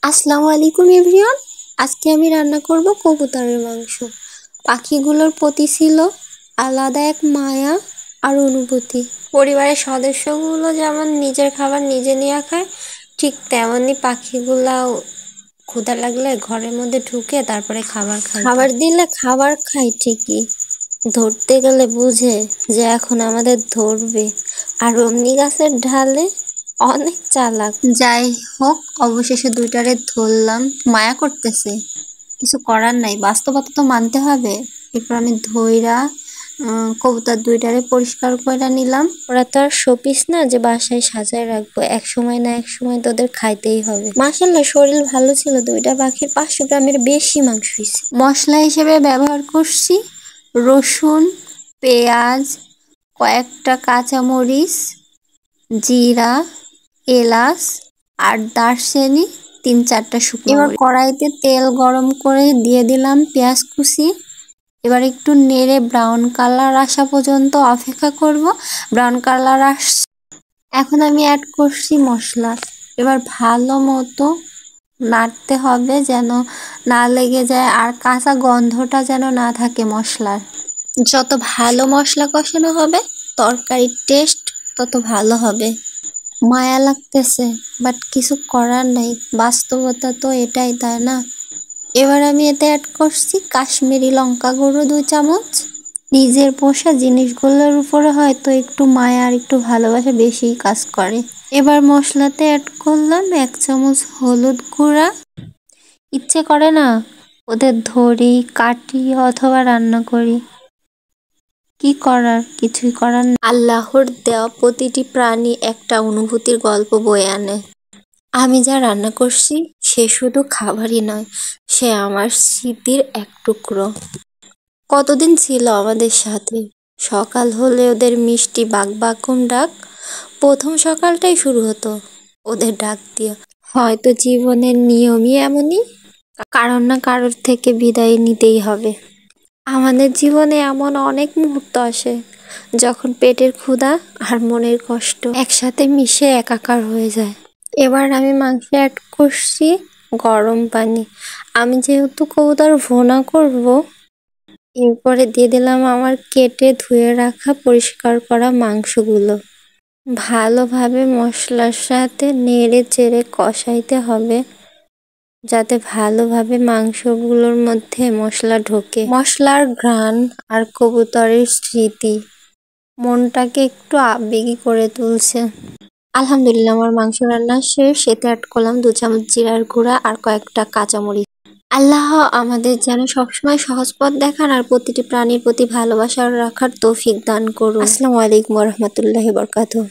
আসসালামু আলাইকুম এভরিওয়ান। আজকে আমি রান্না করব কবুতরের মাংস। পাখিগুলোর প্রতি ছিল আলাদা এক মায়া আর অনুভূতি। পরিবারের সদস্যগুলো যেমন নিজের খাবার নিজে নিয়ে খায়, ঠিক তেমনই পাখিগুলাও ক্ষুধা লাগলে ঘরের মধ্যে ঢুকে তারপরে খাবার দিলে খাবার খায় ঠিকই, ধরতে গেলে বুঝে যে এখন আমাদের ধরবে। আর অমনি গাছের ঢালে অনেক চালাক। যাই হোক, অবশেষে দুইটারে ধরলাম। মায়া করতেছে, কিছু করার নাই, বাস্তবতা তো মানতে হবে। এরপর আমি ধইরা কবুতর দুইটারে পরিষ্কার করে নিলাম। ওরা তো আর শোপিস না যে বাসায় সাজায় রাখবো, এক সময় না এক সময় তোদের খাইতেই হবে। মাশাআল্লাহ, শরীর ভালো ছিল। দুইটা পাখির 500 গ্রামের বেশি মাংস হয়েছে। মশলা হিসেবে ব্যবহার করছি রসুন, পেঁয়াজ, কয়েকটা কাঁচামরিচ, জিরা, এলাচ আর দারচিনি, 3-4টা শুকনো মরিচ। এবার কড়াইতে তেল গরম করে দিয়ে দিলাম পেঁয়াজ কুচি। এবার একটু নেড়ে ব্রাউন কালার আসা পর্যন্ত অপেক্ষা করব। ব্রাউন কালার এখন আমি অ্যাড করছি মশলা। এবার ভালো মতো নাড়তে হবে যেন না লেগে যায় আর কাঁচা গন্ধটা যেন না থাকে মশলার। যত ভালো মশলা কষানো হবে তরকারির টেস্ট তত ভালো হবে। মায়া লাগতেছে, বাট কিছু করার নাই, বাস্তবতা তো এটাই, তাই না? এবার আমি এতে অ্যাড করছি কাশ্মীরি লঙ্কা গুঁড়ো 2 চামচ। নিজের পোষা জিনিসগুলোর উপরে হয়তো একটু মায়া আর একটু ভালোবাসা বেশিই কাজ করে। এবার মশলাতে অ্যাড করলাম 1 চামচ হলুদ গুঁড়া। ইচ্ছে করে না ওদের ধরি, কাটি অথবা রান্না করি, কি করার, কিছুই করার না। আল্লাহর দেওয়া প্রতিটি প্রাণী একটা অনুভূতির গল্প বয়ে আনে। আমি যা রান্না করছি সে শুধু খাবারই নয়, সে আমার স্মৃতির এক টুকরো। কতদিন ছিল আমাদের সাথে। সকাল হলে ওদের মিষ্টি বাকবাকুম ডাক। প্রথম সকালটাই শুরু হতো ওদের ডাক দিয়ে। হয়তো জীবনের নিয়মই এমনই, কারোর না কারোর থেকে বিদায় নিতেই হবে। আমাদের জীবনে এমন অনেক মুহূর্ত আসে যখন পেটের ক্ষুধা আর মনের কষ্ট একসাথে মিশে একাকার হয়ে যায়। এবার আমি মাংসে অ্যাড করছি গরম পানি। আমি যেহেতু কবুতর ভুনা করব, এরপরে দিয়ে দিলাম আমার কেটে ধুয়ে রাখা পরিষ্কার করা মাংসগুলো। ভালোভাবে মশলার সাথে নেড়ে চেড়ে কষাইতে হবে যাতে ভালোভাবে মাংসগুলোর মধ্যে মশলা ঢোকে। মশলার ঘ্রাণ আর কবুতরের স্মৃতি মনটাকে একটু আবেগী করে তুলছে। আলহামদুলিল্লাহ, আমার মাংস রান্না শেষ। এতে অ্যাড করলাম 2 চামচ জিরার গুঁড়া আর কয়েকটা কাঁচামরিচ। আল্লাহ আমাদের যেন সবসময় সহজ পথ দেখান আর প্রতিটি প্রাণীর প্রতি ভালোবাসা রাখার তৌফিক দান করুন। আসসালামু আলাইকুম ওয়া রাহমাতুল্লাহি ওয়া বারাকাতুহু।